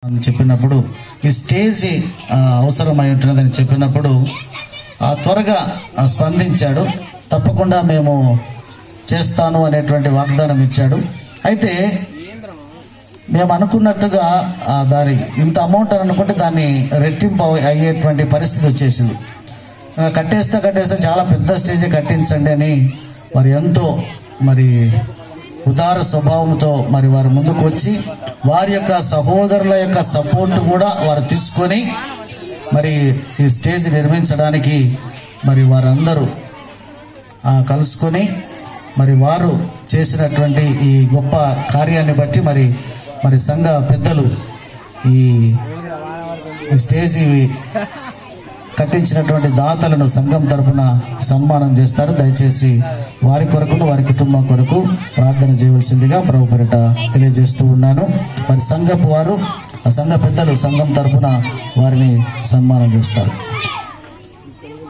అని చెప్పినప్పుడు ఈ స్టేజ్ అవసరమై ఉంటున్నదని చెప్పినప్పుడు త్వరగా స్పందించాడు. తప్పకుండా మేము చేస్తాను అనేటువంటి వాగ్దానం ఇచ్చాడు. అయితే మేము అనుకున్నట్టుగా దాని ఇంత అమౌంట్ అని అనుకుంటే దాన్ని రెట్టింపు అయ్యేటువంటి పరిస్థితి వచ్చేసింది. కట్టేస్తే చాలా పెద్ద స్టేజే కట్టించండి అని మరి ఎంతో ఉదార స్వభావంతో వారు ముందుకు వచ్చి వారి యొక్క సహోదరుల యొక్క సపోర్ట్ కూడా వారు తీసుకొని ఈ స్టేజ్ నిర్మించడానికి వారందరూ కలుసుకొని వారు చేసినటువంటి ఈ గొప్ప కార్యాన్ని బట్టి మరి సంఘ పెద్దలు ఈ స్టేజ్ కట్టించినటువంటి దాతలను సంఘం తరపున సన్మానం చేస్తారు. దయచేసి వారి కొరకు వారి కుటుంబం కొరకు ప్రార్థన చేయవలసిందిగా ప్రభు పేరిట తెలియజేస్తూ ఉన్నాను. సంఘపు వారు సంఘ పెద్దలు సంఘం తరపున వారిని సన్మానం చేస్తారు.